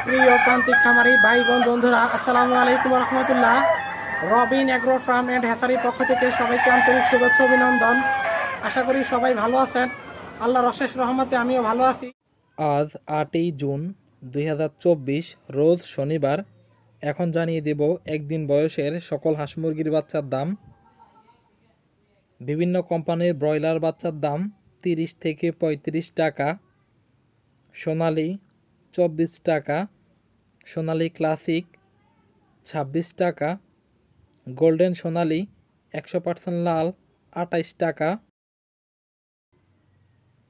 প্রিয় প্রান্তিক খামারি ভাই বোন বন্ধুরা, আসসালামু আলাইকুম রহমতুল্লাহ। রবিন এগ্রো ফার্ম এন্ড হ্যাচারির পক্ষ থেকে সবাইকে আন্তরিক শুভেচ্ছা অভিনন্দন। আশা করি সবাই ভালো আছেন। আল্লাহর অশেষ রহমতে আমিও ভালো আছি। আজ 8ই জুন 2024 রোজ শনিবার। এখন জানিয়ে দেব একদিন বয়সের সকল হাঁস মুরগির বাচ্চার দাম। বিভিন্ন কোম্পানির ব্রয়লার বাচ্চার দাম 30 থেকে 35 টাকা, সোনালি 24 টাকা, সোনালি ক্লাসিক 26 টাকা, গোল্ডেন সোনালি 100% লাল 28 টাকা,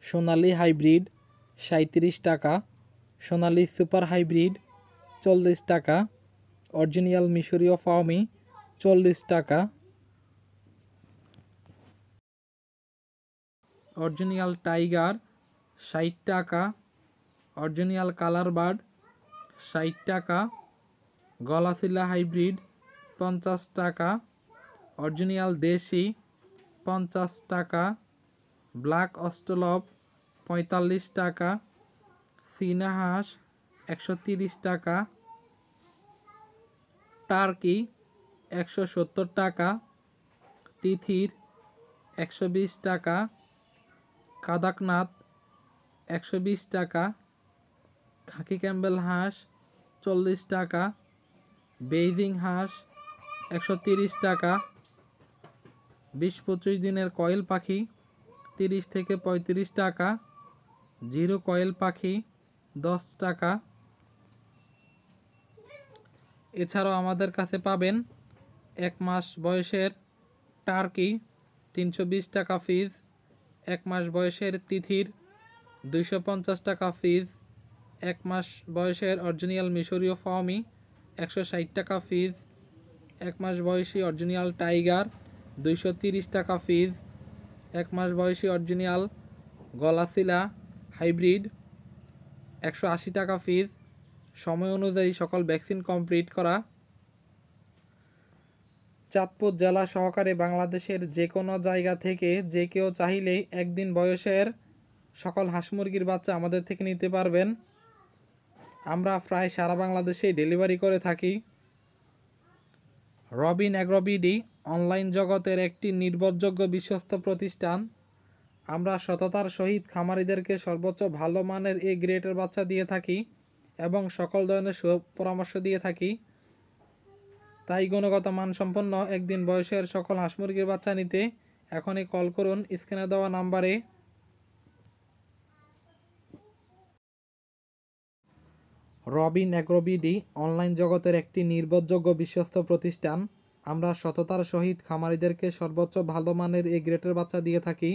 সোনালি হাইব্রিড 37 টাকা, সোনালি সুপার হাইব্রিড 40 টাকা, অরিজিনাল মিশরীয় ফার্মি 40 টাকা, অরিজিনাল টাইগার 60 টাকা, অরিজিনাল কালার বার্ড 60 টাকা, গলাফিলা হাইব্রিড 50 টাকা, অরিজিনাল দেশি 50 টাকা, ব্ল্যাক অস্ট্রেলপ 45 টাকা, চীনা হাঁস 130 টাকা, টার্কি 170 টাকা, তিথির 120 টাকা, কাদাকনাথ 120 টাকা, খাকি ক্যাম্বেল হাঁস 40 টাকা, বেইজিং হাঁস 130 টাকা, 20-25 দিনের কয়েল পাখি 30 থেকে 35 টাকা, জিরো কয়েল পাখি 10 টাকা। এছাড়াও আমাদের কাছে পাবেন 1 মাস বয়সের টার্কি 320 টাকা পিস, 1 মাস বয়সের তিথির 250 টাকা পিস, 1 মাস বয়সের অরিজিনাল মিশরীয় ফার্মি 160 টাকা পিস, 1 মাস বয়সী অরিজিনাল টাইগার 230 টাকা পিস, 1 মাস বয়সী অরিজিনাল গলাফিলা হাইব্রিড 180 টাকা পিস। সময় অনুযায়ী সকল ভ্যাকসিন কমপ্লিট করা। চাঁদপুর জেলা সহকারে বাংলাদেশের যে কোনো জায়গা থেকে যে কেউ চাইলেই একদিন বয়সের সকল হাঁস মুরগির বাচ্চা আমাদের থেকে নিতে পারবেন। আমরা প্রায় সারা বাংলাদেশেই ডেলিভারি করে থাকি। রবিন এগ্রো বিডি অনলাইন জগতের একটি নির্ভরযোগ্য বিশ্বস্ত প্রতিষ্ঠান। আমরা সততার সহিত খামারিদেরকে সর্বোচ্চ ভালো মানের এ গ্রেডের বাচ্চা দিয়ে থাকি এবং সকল ধরনের পরামর্শ দিয়ে থাকি। তাই গুণগত মানসম্পন্ন একদিন বয়সের সকল হাঁস মুরগির বাচ্চা নিতে এখনই কল করুন স্ক্রিনে দেওয়া নাম্বারে। রবিন এগ্রো বিডি অনলাইন জগতের একটি নির্ভরযোগ্য বিশ্বস্ত প্রতিষ্ঠান। আমরা সততার সহিত খামারিদেরকে সর্বোচ্চ ভালো মানের এ গ্রেডের বাচ্চা দিয়ে থাকি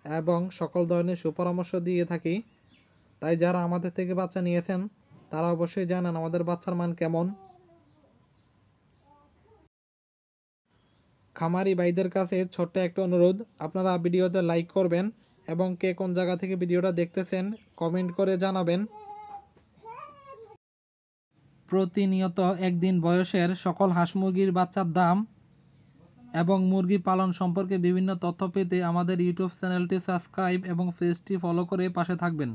এবং সকল ধরনের সুপরামর্শ দিয়ে থাকি। তাই যারা আমাদের থেকে বাচ্চা নিয়েছেন তারা অবশ্যই জানেন আমাদের বাচ্চার মান কেমন। খামারি ভাইদের কাছে ছোট্ট একটা অনুরোধ, আপনারা ভিডিওতে লাইক করবেন এবং কে কোন জায়গা থেকে ভিডিওটা দেখতেছেন কমেন্ট করে জানাবেন। প্রতিনিয়ত একদিন বয়সের সকল হাঁস মুরগির বাচ্চার দাম এবং মুরগি পালন সম্পর্কে বিভিন্ন তথ্য পেতে আমাদের ইউটিউব চ্যানেলটি সাবস্ক্রাইব এবং পেজটি ফলো করে পাশে থাকবেন।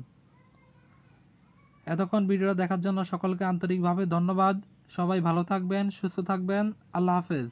এতক্ষণ ভিডিওটা দেখার জন্য সকলকে আন্তরিকভাবে ধন্যবাদ। সবাই ভালো থাকবেন, সুস্থ থাকবেন। আল্লাহ হাফেজ।